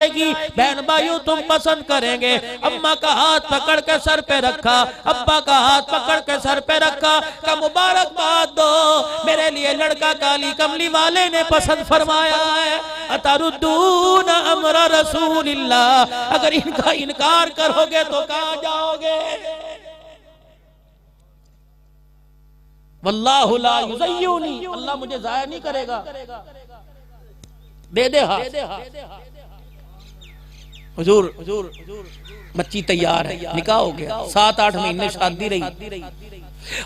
آئے گی، بہن بھائیوں تم پسند کریں گے۔ اماں کا ہاتھ پکڑ کے سر پہ رکھا، ابا کا ہاتھ پکڑ کے سر پہ رکھا، کہ مبارکباد دو، میرے لیے لڑکا کالی کملی والے نے پسند فرمایا ہے۔ اتردون امر رسول اللہ، اگر ان کا انکار کرو گے تو کہاں جاؤ گے؟ واللہ لا یضیعنی، اللہ مجھے ضائع نہیں کرے گا۔ دے دے ہاتھ۔ حضور بچی تیار ہے، نکاح ہو گیا، 7-8 مہینے شادی رہی۔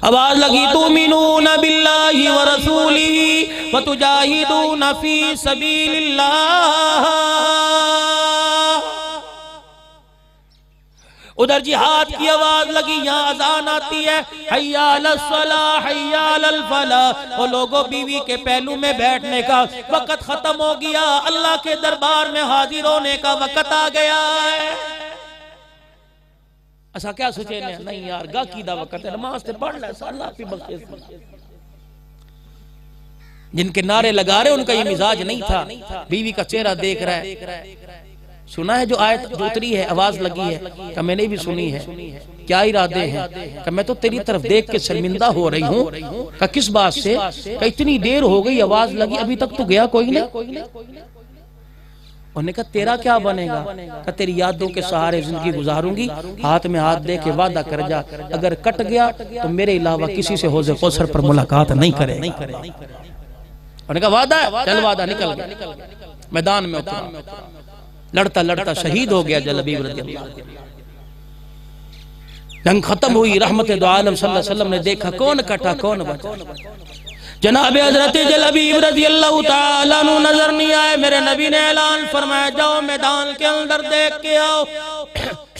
آواز لگی تؤمنون باللہ ورسولہ وتجاہدون فی سبیل اللہ۔ ادھر جہاد کی آواز لگی، یہاں اذان آتی ہے، حی علی الصلاۃ حی علی الفلاح۔ وہ لوگوں بیوی کے پہلو میں بیٹھنے کا وقت ختم ہو گیا، اللہ کے دربار میں حاضر ہونے کا وقت آ گیا ہے۔ ایسا کیا سوچے نہیں یار گاہکی دا وقت ہے، نماز سے پڑھ لے، اللہ پہ بخشے۔ جن کے نعرے لگا رہے ان کا یہ مزاج نہیں تھا، بیوی کا چہرہ دیکھ رہا ہے۔ سنا ہے جو آیت جو اتری ہے، آواز لگی ہے کہ میں نے بھی سنی ہے، کیا ارادے ہیں؟ کہ میں تو تیری طرف دیکھ کے شرمندہ ہو رہی ہوں، کہ کس بات سے؟ کہ اتنی دیر ہو گئی آواز لگی ابھی تک تو گیا کوئی نہیں۔ انہوں نے کہا تیرا کیا بنے گا؟ کہ تیری یادوں کے سہارے زندگی گزاروں گی، ہاتھ میں ہاتھ دے کے وعدہ کر جا، اگر کٹ گیا تو میرے علاوہ کسی سے حوض کوثر پر ملاقات نہیں کرے۔ انہوں نے کہا وعدہ ہے، چل وعدہ، نکل گیا، میدان میں اترا، لڑتا لڑتا شہید ہو گیا جلبیب رضی اللہ عنہ۔ جنگ ختم ہوئی، رحمت دو عالم صلی اللہ علیہ وسلم نے دیکھا کون کٹا کون بچا۔ جناب حضرت جلبیب رضی اللہ تعالیٰ عنہ نظر نہیں آئے، میرے نبی نے اعلان فرمایا جاؤ میدان کے اندر دیکھ کے آؤ۔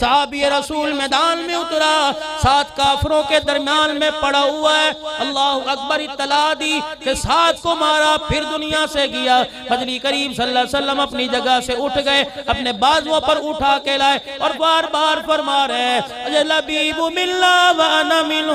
صحابی رسول میدان میں اترا، 7 کافروں کے درمیان میں پڑا ہوا ہے، اللہ اکبر اطلاع دی کہ 7 کو مارا پھر دنیا سے گیا۔ مدنی کریم صلی اللہ علیہ وسلم اپنی جگہ سے اٹھ گئے، اپنے بازووں پر اٹھا کے لائے اور بار بار فرما رہے ہیں جلبیب منا وانا منہ،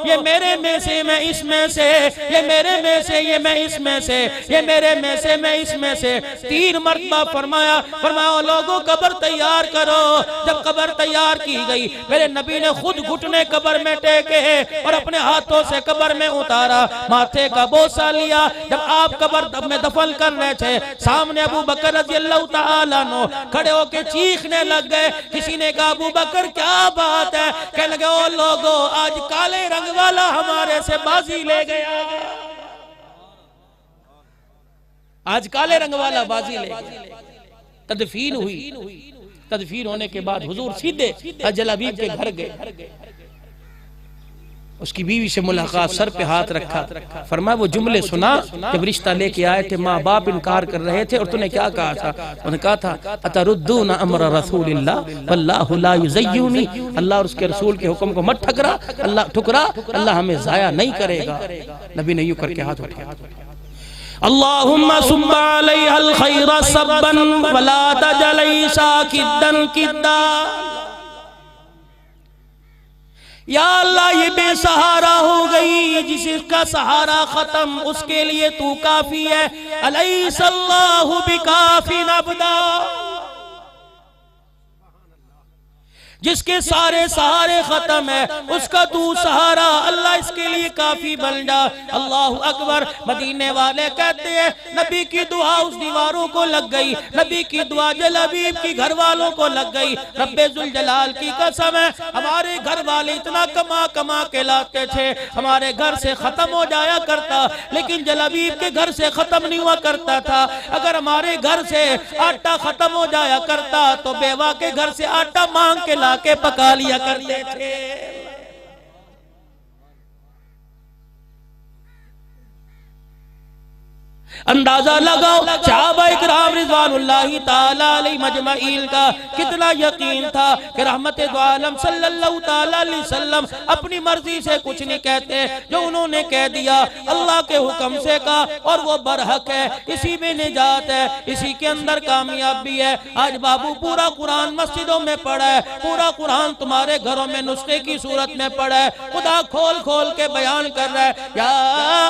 یہ میرے میں سے میں اس میں سے، یہ میرے میں سے یہ میں اس میں سے، یہ میرے میں سے میں اس میں سے۔ 3 مرتبہ فرمایا لوگوں قبر تیار کرو۔ جب قبر تیار کی گئی، میرے نبی نے خود گھٹنے قبر میں ٹیکے اور اپنے ہاتھوں سے قبر میں اتارا، ماتھے کا بوسہ لیا۔ جب آپ قبر میں دفن کر رہے تھے، سامنے ابو بکر رضی اللہ تعالیٰ عنہ کھڑے ہو کے چیخنے لگ گئے۔ کسی نے کہا ابو بکر کیا بات ہے؟ کہنے لگے او لوگو آج کالے رنگ والا ہمارے سے بازی لے گیا، آج کالے رنگ والا بازی لے گیا۔ تدفین ہوئی، تدفین ہونے کے بعد حضور سیدھے جلبیب کے گھر گئے، اس کی بیوی سے ملاقات، سر پہ ہاتھ رکھا، فرمایا وہ جملے سنا جب رشتہ لے کے آئے تھے، ماں باپ انکار کر رہے تھے اور تو نے کیا کہا تھا؟ انہوں نے کہا تھا اتردون امر رسول اللہ واللہ لا یضیعنی، اللہ اور اس کے رسول کے حکم کو مت ٹھکرا، اللہ ہمیں ضائع نہیں کرے گا۔ نبی نے یوں کر کے ہاتھ اٹھایا، اللہم صب علیہ الخیر صبا ولا تجعل عیسیٰ کدا کدا۔ یا اللہ یہ بے سہارا ہو گئی، جس کا سہارا ختم اس کے لیے تو کافی ہے۔ الیس اللہ بکاف عبدا، جس کے سارے سہارے ختم ہے اس کا تو سہارا، اللہ اس کے لیے کافی بن جا۔ اللہ اکبر۔ مدینے والے کہتے ہیں نبی کی دعا اس دیواروں کو لگ گئی، نبی کی دعا جلبیب کی گھر والوں کو لگ گئی۔ رب ذوالجلال کی قسم ہے ہمارے گھر والے اتنا کما کے لاتے تھے، ہمارے گھر سے ختم ہو جایا کرتا، لیکن جلبیب کے گھر سے ختم نہیں ہوا کرتا تھا۔ اگر ہمارے گھر سے آٹا ختم ہو جایا کرتا تو بیوہ کے گھر سے آٹا مانگ کے کے پکا لیا کرتے تھے۔ اندازہ لگاؤ صحابہ اکرام رضوان اللہ تعالیٰ علیہ مجمعین کا کتنا یقین تھا کہ رحمت دو عالم صلی اللہ تعالیٰ علیہ وسلم اپنی مرضی سے کچھ نہیں کہتے، جو انہوں نے کہہ دیا اللہ کے حکم سے کہا اور وہ برحق ہے، اسی میں نجات ہے، اسی کے اندر کامیابی ہے۔ آج بابو پورا قرآن مسجدوں میں پڑھا ہے، پورا قرآن تمہارے گھروں میں نسخے کی صورت میں پڑھا ہے، خدا کھول کے بیان کر رہا ہے یا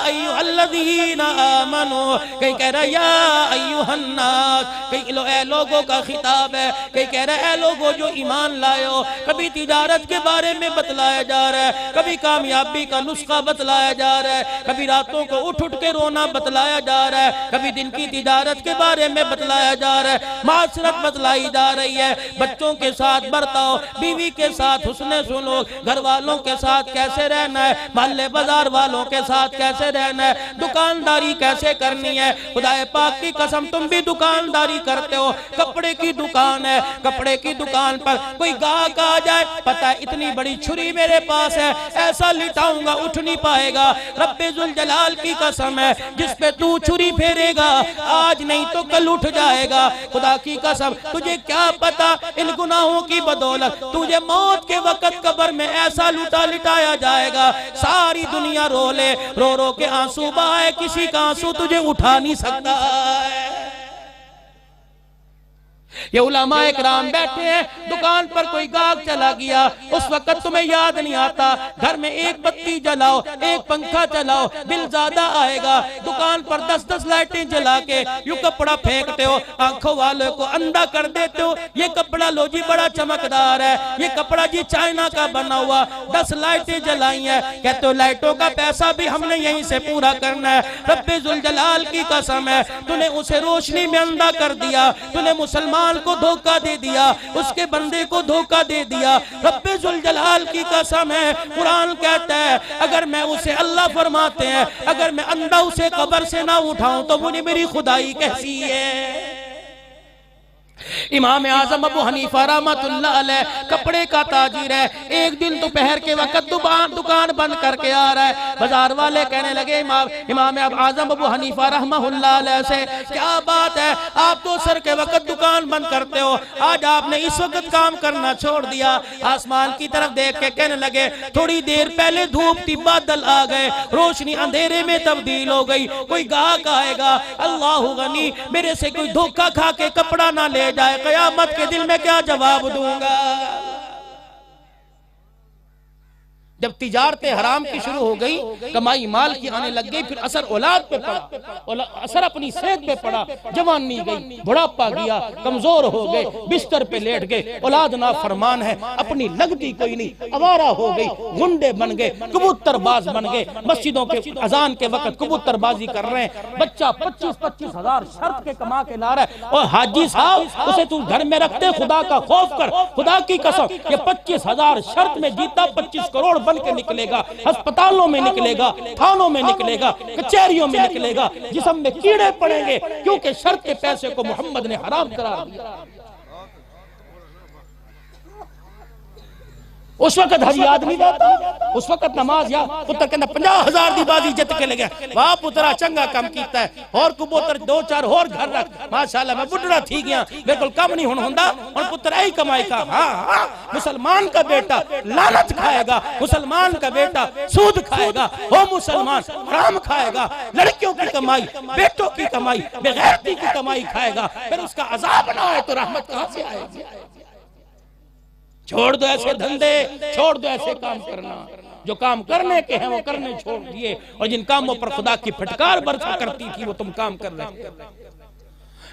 ایھا الذین آمنوا کہیں کہہ رہا یا ایھا الناس، کہیں اے لوگوں کا خطاب ہے، کہیں کہہ رہا اے لوگوں جو ایمان لائے ہو۔ کبھی تجارت کے بارے میں بتلایا جا رہا ہے، کبھی کامیابی کا نسخہ بتلایا جا رہا ہے، کبھی راتوں کو اٹھ کے رونا بتلایا جا رہا ہے، کبھی دن کی تجارت کے بارے میں بتلایا جا رہا ہے، معاشرت بتلائی جا رہی ہے، بچوں کے ساتھ برتاؤ، بیوی کے ساتھ حسن سلوک، گھر والوں کے ساتھ کیسے رہنا ہے، محلے بازار والوں کے ساتھ کیسے رہنا ہے، دکانداری کیسے کرنی ہے۔ خدا پاک کی قسم تم بھی دکانداری کرتے ہو، کپڑے کی دکان ہے، کپڑے کی دکان پر کوئی گاہک آ جائے، پتہ ہے اتنی بڑی چھری میرے پاس ہے، ایسا لٹاؤں گا اٹھ نہیں پائے گا۔ رب ذوالجلال کی قسم ہے جس پہ تو چھری پھیرے گا آج نہیں تو کل اٹھ جائے گا۔ خدا کی قسم تجھے کیا پتا ان گناہوں کی بدولت تجھے موت کے وقت قبر میں ایسا لٹایا جائے گا، ساری دنیا رو لے، رو رو کے آنسو بہائے، کسی کا آنسو تجھے اٹھا نہیں سکتا ہے۔ یہ علماء اکرام بیٹھے ہیں، دکان پر کوئی گاہک چلا گیا، اس وقت تمہیں یاد نہیں آتا، گھر میں ایک بتی جلاؤ، ایک پنکھا چلاؤ، بل زیادہ آئے گا، دکان پر 10 لائٹیں جلا کے یوں کپڑا پھینکتے ہو، آنکھوں والوں کو اندھا کر دیتے ہو، یہ کپڑا لو جی بڑا چمکدار ہے، یہ کپڑا جی چائنا کا بنا ہوا، 10 لائٹیں جلائی ہیں، کہتے ہو لائٹوں کا پیسہ بھی ہم نے یہیں سے پورا کرنا ہے۔ رب ذوالجلال کی قسم ہے تو نے اسے روشنی میں اندھا کر دیا، تو نے مسلمان کو دھوکہ دے دیا، اس کے بندے کو دھوکہ دے دیا۔ رب ذوالجلال کی قسم ہے، قرآن کہتا ہے اگر میں اسے اللہ فرماتے ہیں اگر میں اندھا اسے قبر سے نہ اٹھاؤں تو مجھے میری خدائی کیسی ہے۔ امام اعظم ابو حنیفہ رحمت اللہ علیہ کپڑے کا تاجر ہے، ایک دن دوپہر کے وقت دکان بند کر کے آ رہا ہے، بازار والے کہنے لگے امام اعظم ابو حنیفہ رحمہ اللہ علیہ سے کیا بات ہے آپ تو سر کے وقت دکان بند کرتے ہو، آج آپ نے اس وقت کام کرنا چھوڑ دیا۔ آسمان کی طرف دیکھ کے کہنے لگے تھوڑی دیر پہلے دھوپ تھی، بادل آ گئے، روشنی اندھیرے میں تبدیل ہو گئی، کوئی گاہک آئے گا، اللہ غنی میرے سے کوئی دھوکہ کھا کے کپڑا نہ لے جائے، قیامت کے دل میں کیا جواب دوں گا۔ جب تجارت حرام کی شروع ہو گئی، کمائی مال کی آنے لگ گئی، پھر اثر اولاد پہ پڑا، اثر اپنی صحت پہ پڑا، جوانی گئی، بڑھاپا گیا، کمزور ہو گئے، بستر پہ لیٹ گئے، اولاد نافرمان ہے، اپنی لگتی کوئی نہیں، آوارہ ہو گئی، گنڈے بن گئے، کبوتر باز بن گئے، مسجدوں کے اذان کے وقت کبوتر بازی کر رہے ہیں، بچہ 25 ہزار شرط کے کما کے لا رہا ہے، اور حاجی صاحب اسے تو گھر میں رکھتے، خدا کا خوف کر، خدا کی قسم یہ 25,000 شرط میں جیتا 25 کروڑ بن کے نکلے گا، ہسپتالوں میں نکلے گا، تھانوں میں نکلے گا، کچہریوں میں نکلے گا، جسم میں کیڑے پڑیں گے، کیونکہ شرط کے پیسے کو محمد نے حرام قرار دیا۔ اس وقت حج یاد نہیں دیتا، اس وقت نماز یاد، پتر کہنا 50,000 دی بازی جت کے لے گیا، واہ پترا چنگا کام کیتا ہے، اور کبوتر 2-4 اور گھر رکھ، ماشاءاللہ میں بڑھڑا تھی گیا، بالکل کم نہیں ہوندا، اور پتر ای کمائی کا، ہاں مسلمان کا بیٹا لعنت کھائے گا، مسلمان کا بیٹا سود کھائے گا، وہ مسلمان حرام کھائے گا، لڑکیوں کی کمائی، بیٹوں کی کمائی، بغیرتی کی کمائی کھائے گا، پھر اس کا عذاب نہ آئے تو رحمت کہاں سے آئے گی؟ چھوڑ دو ایسے دھندے، چھوڑ دو ایسے کام کرنا، جو کام کرنے کے ہیں وہ کرنے چھوڑ دیے، اور جن کاموں پر خدا کی پھٹکار برسا کرتی تھی وہ تم کام کر رہے ہیں۔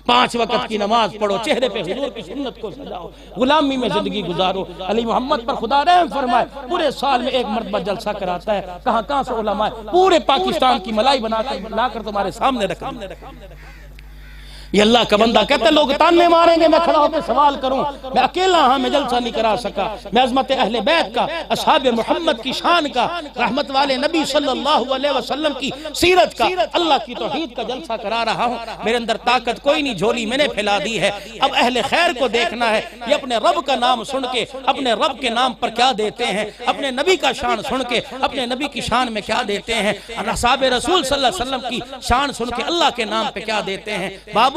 5 وقت کی نماز پڑھو، چہرے پہ حضور کی سنت کو سجاؤ، غلامی میں زندگی گزارو، علی محمد پر خدا رحم فرمائے، پورے سال میں 1 مرتبہ جلسہ کراتا ہے، کہاں سے علماء پورے پاکستان کی ملائی بنا کر تمہارے سامنے رکھ دیں۔ یہ اللہ کا بندہ کہتا ہے لوگ تانے ماریں گے، میں کھڑا ہو کے سوال کروں، میں اکیلا ہاں میں جلسہ نہیں کرا سکا، میں عظمت اہل بیت کا، اصحاب محمد کی شان کا، رحمت والے نبی صلی اللہ علیہ وسلم کی سیرت کا، اللہ کی توحید کا جلسہ کرا رہا ہوں، میرے اندر طاقت کوئی نہیں، جھولی میں نے پھیلا دی ہے، اب اہل خیر کو دیکھنا ہے، یہ اپنے رب کا نام سن کے اپنے رب کے نام پر کیا دیتے ہیں، اپنے نبی کا شان سن کے اپنے نبی کی شان میں کیا دیتے ہیں، اصحاب رسول صلی اللہ علیہ وسلم کی شان سن کے اللہ کے نام پہ کیا دیتے ہیں۔ بابو